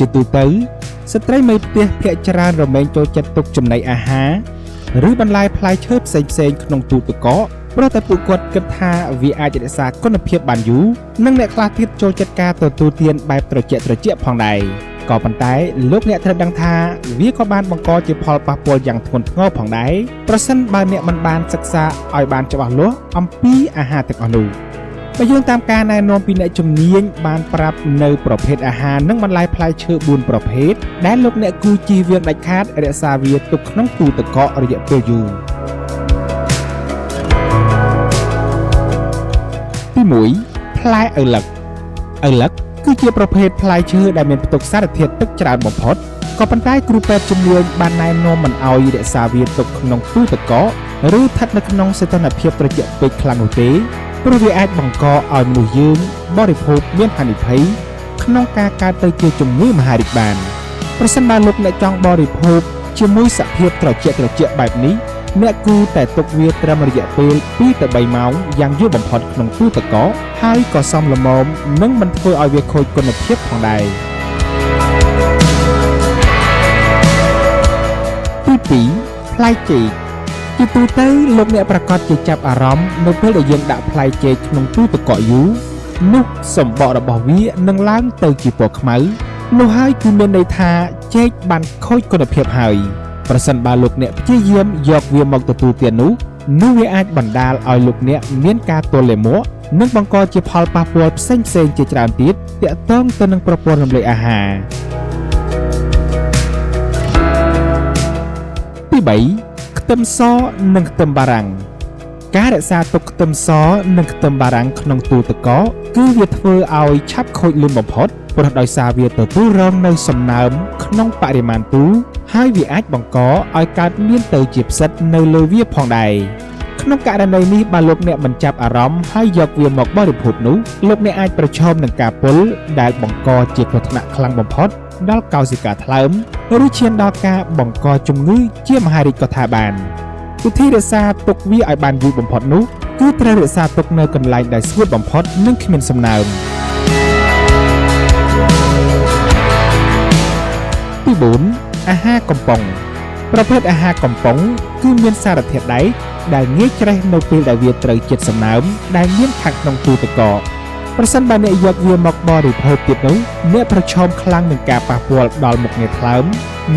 ជាទូទៅស្ត្រីមេផ្ទះភាគច្រើនរមែងចូលចិត្តទុកចំណីអាហារឬបន្លែផ្លែឈើផ្សេងៗក្នុងទូទឹកកកព្រោះតែពួកគាត់គិតថាវាអាចរក្សាគុណភាពបានយូរនិងអ្នកខ្លះទៀតចូលចិត្តការទទួលទានបែបត្រជាក់ផងដែរក៏ប៉ុន្តែលោកអ្នកត្រូវដឹងថាវាក៏បានបង្កជាផលប៉ះពាល់យ៉ាងធ្ងន់ធ្ងរផងដែរប្រសិនបើអ្នកមិនបានសិក្សាឲ្យបានច្បាស់លាស់អំពីអាហារទាំងអស់នោះបើយើងតាមការណែនាំពីអ្នកជំនាញបានប្រាប់នៅប្រភេទអាហារនិងបន្លែផ្លែឈើ4ប្រភេទដែលលោកអ្នកគួរជៀសវាងដាច់ខាតរក្សាវាទុកក្នុងទូទឹកកករយៈពេលយូរទី1ផ្លែឪឡឹកគឺជាប្រភេទផ្លែឈើដែលមានផ្ទុកសារធាតុទឹកច្រើនបំផុតក៏ប៉ុន្តែគ្រូពេទ្យជំនាញបានណែនាំមិនឲ្យរក្សាវាទុកក្នុងទូទឹកកកឬស្ថិតនៅក្នុងសីតុណ្ហភាពត្រជាក់ពេកខ្លាំងនោះទេព្រោះវាអាចបង្កឲ្យមនុស្សយើងបរិភោគមានហានិភ័យក្នុងការកើតទៅជាជំងឺមហារីកបានប្រសិនបើលោកអ្នកចង់បរិភោគជាមួយសភាពត្រជាក់បែបនេះអ្នកគួរតែទុកវាត្រឹមរយៈពេល2ទៅ3ម៉ោងយ៉ាងយូរបំផុតក្នុងទូទឹកកកហើយក៏សមល្មមនិងមិនធ្វើឲ្យវាខូចគុណភាពផងដែរទី2ផ្លែចេកជាទូទៅលោកអ្នកប្រកាសជាចាប់អារម្មណ៍នៅពេលដែលយើងដាក់ផ្លែចេកក្នុងទូទឹកកកយូរនោះសម្បករបស់វានឹងឡើងទៅជាពណ៌ខ្មៅនោះហើយគឺមានន័យថាចេកបានខូចគុណភាពហើយប្រសិនបើលោកអ្នកព្យាយាមយកវាមកទទួលទាននោះវាអាចបណ្ដាលឲ្យលោកអ្នកមានការទល់លាមកនិងបង្កជាផលប៉ះពាល់ផ្សេងជាច្រើនទៀតទាក់ទងទៅនឹងប្រព័ន្ធរំលាយអាហារទី3ខ្ទឹមសនិងខ្ទឹមបារាំងការរក្សាទុកខ្ទឹមសនិងខ្ទឹមបារាំងក្នុងទូទឹកកកគឺវាធ្វើឲ្យឆាប់ខូចលឿនបំផុតព្រោះដោយសារវាទទួលរងនៅសំណើមក្នុងបរិមាណទូហើយវាអាចបង្កឲ្យកើតមានទៅជាផ្សិតនៅលើវាផងដែរក្នុងករណីនេះបើលោកអ្នកមិនចាប់អារម្មណ៍ហើយយកវាមកបរិភោគនោះលោកអ្នកអាចប្រឈមនឹងការពុលដែលបង្កជាគ្រោះថ្នាក់ខ្លាំងបំផុតដល់កោសិកាថ្លើមឬឈានដល់ការបង្កជំងឺជាមហារីកក៏ថាបានវិធីរក្សាទុកវាឲ្យបានយូរបំផុតនោះគឺត្រូវរក្សាទុកនៅកន្លែងដែលស្ងួតបំផុតនិងគ្មានសំណើមទី4អាហារកំប៉ុងប្រភេទអាហារកំប៉ុងគឺមានសារធាតុដែកដែលងាយច្រេះនៅពេលដែលវាត្រូវជាតិសំណើមដែលមានខាងក្នុងទូទឹកកកប្រសិនបើអ្នកយកវាមកបរិភោគទៀតនោះអ្នកប្រឈមខ្លាំងនឹងការប៉ះពាល់ដល់មុខងារថ្លើម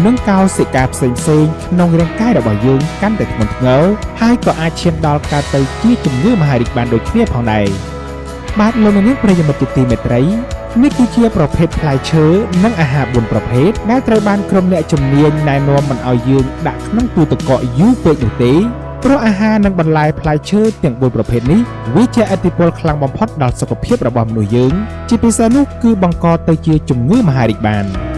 និងកោសិកាផ្សេងក្នុងរាងកាយរបស់យើងកាន់តែធ្ងន់ធ្ងរហើយក៏អាចឈានដល់ការទៅជាជំងឺមហារីកបានដូចគ្នាផងដែរបាទលោកអ្នកនាងប្រិយមិត្តជាទីមេត្រីនេះគឺជាប្រភេទផ្លែឈើនិងអាហារ4ប្រភេទដែលត្រូវបានក្រុមអ្នកជំនាញណែនាំមិនឲ្យយើងដាក់ក្នុងទូទឹកកកយូរពេកនោះទេព្រោះអាហារនិងបន្លែផ្លែឈើទាំង4ប្រភេទនេះវាជាឥទ្ធិពលខ្លាំងបំផុតដល់សុខភាពរបស់មនុស្សយើងជាពិសេសនោះគឺបង្កទៅជាជំងឺមហារីកបាន